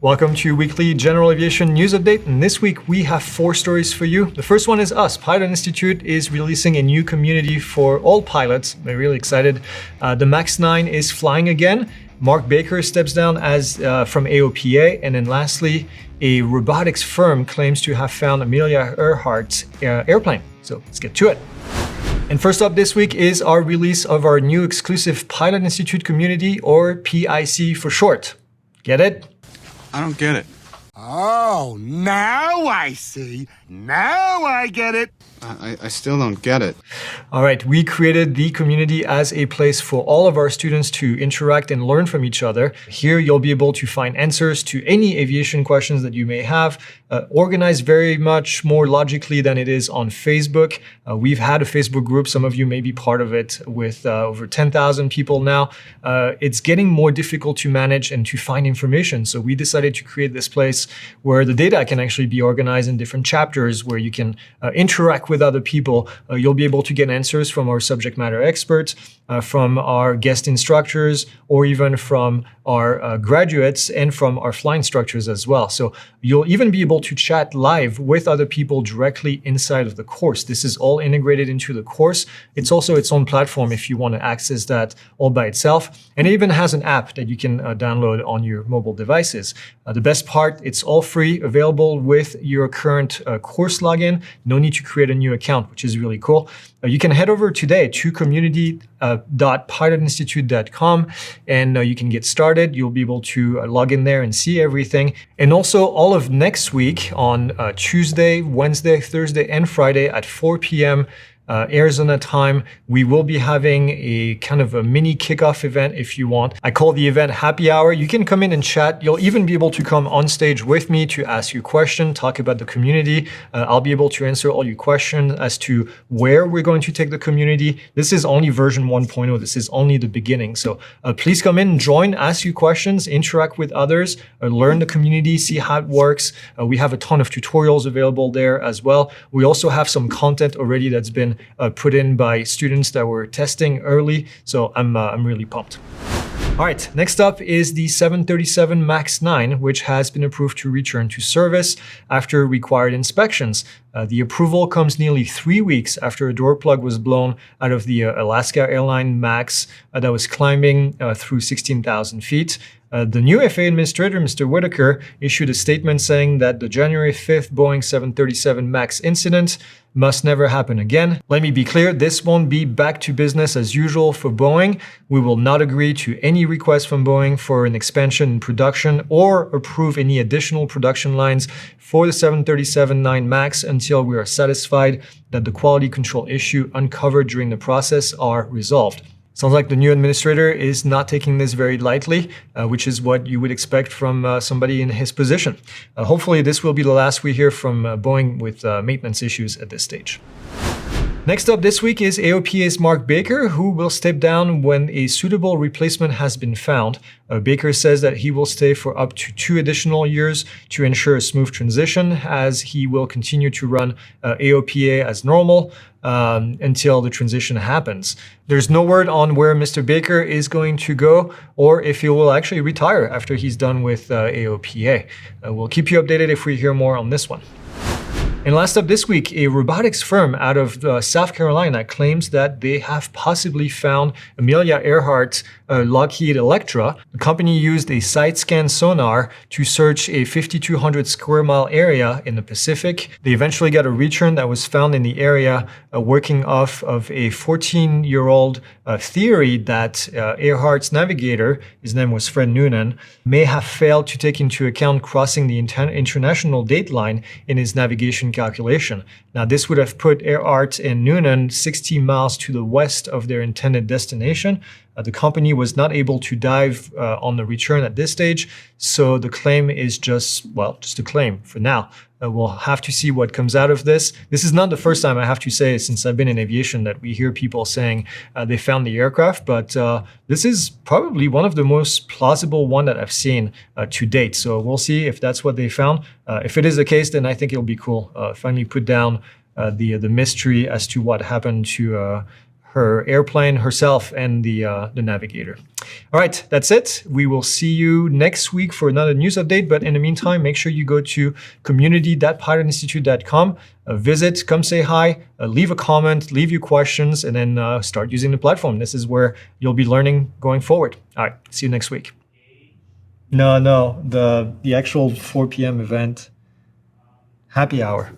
Welcome to your weekly General Aviation news update, and this week we have 4 stories for you. The first one is us. Pilot Institute is releasing a new community for all pilots. They're really excited. The MAX 9 is flying again. Mark Baker steps down as from AOPA, and then lastly, a robotics firm claims to have found Amelia Earhart's airplane. So let's get to it. And first up this week is our release of our new exclusive Pilot Institute community, or PIC for short. Get it? I don't get it. Oh, now I see. Now I get it. I still don't get it. All right, we created the community as a place for all of our students to interact and learn from each other. Here, you'll be able to find answers to any aviation questions that you may have, organized very much more logically than it is on Facebook. We've had a Facebook group. Some of you may be part of it with over 10,000 people now. It's getting more difficult to manage and to find information. So we decided to create this place where the data can actually be organized in different chapters, where you can interact with other people. You'll be able to get answers from our subject matter experts, from our guest instructors, or even from our graduates and from our flying instructors as well. So you'll even be able to chat live with other people directly inside of the course. This is all integrated into the course. It's also its own platform if you want to access that all by itself. And it even has an app that you can download on your mobile devices. The best part, it's all free, available with your current course login. No need to create a new account, which is really cool. You can head over today to community.pilotinstitute.com and you can get started. You'll be able to log in there and see everything. And also all of next week on Tuesday, Wednesday, Thursday, and Friday at 4 p.m. Arizona time, we will be having a kind of a mini kickoff event if you want. I call the event Happy Hour. You can come in and chat. You'll even be able to come on stage with me to ask your question, talk about the community. I'll be able to answer all your questions as to where we're going to take the community. This is only version 1.0. This is only the beginning. So please come in, join, ask your questions, interact with others, learn the community, see how it works. We have a ton of tutorials available there as well. We also have some content already that's been put in by students that were testing early. So I'm really pumped. All right, next up is the 737 MAX 9, which has been approved to return to service after required inspections. The approval comes nearly 3 weeks after a door plug was blown out of the Alaska Airlines MAX that was climbing through 16,000 feet. The new FAA administrator, Mr. Whitaker, issued a statement saying that the January 5th Boeing 737 MAX incident must never happen again. Let me be clear, this won't be back to business as usual for Boeing. We will not agree to any request from Boeing for an expansion in production or approve any additional production lines for the 737-9 MAX until we are satisfied that the quality control issue uncovered during the process are resolved. Sounds like the new administrator is not taking this very lightly, which is what you would expect from somebody in his position. Hopefully this will be the last we hear from Boeing with maintenance issues at this stage. Next up this week is AOPA's Mark Baker, who will step down when a suitable replacement has been found. Baker says that he will stay for up to 2 additional years to ensure a smooth transition, as he will continue to run AOPA as normal until the transition happens. There's no word on where Mr. Baker is going to go or if he will actually retire after he's done with AOPA. We'll keep you updated if we hear more on this one. And last up this week, a robotics firm out of South Carolina claims that they have possibly found Amelia Earhart's Lockheed Electra. The company used a side scan sonar to search a 5,200 square mile area in the Pacific. They eventually got a return that was found in the area working off of a 14-year-old theory that Earhart's navigator, his name was Fred Noonan, may have failed to take into account crossing the international date line in his navigation calculation. Now, this would have put Earhart and Noonan 60 miles to the west of their intended destination. The company was not able to dive on the return at this stage, so the claim is just a claim for now. We'll have to see what comes out of this. This is not the first time, I have to say, since I've been in aviation, that we hear people saying they found the aircraft, but this is probably one of the most plausible one that I've seen to date. So we'll see if that's what they found. If it is the case, then I think it'll be cool. Finally put down the mystery as to what happened to her airplane herself and the navigator. All right, that's it. We will see you next week for another news update. But in the meantime, make sure you go to community.pilotinstitute.com, visit, come say hi, leave a comment, leave your questions, and then start using the platform. This is where you'll be learning going forward. All right, see you next week. No, the actual 4 p.m. event, happy hour.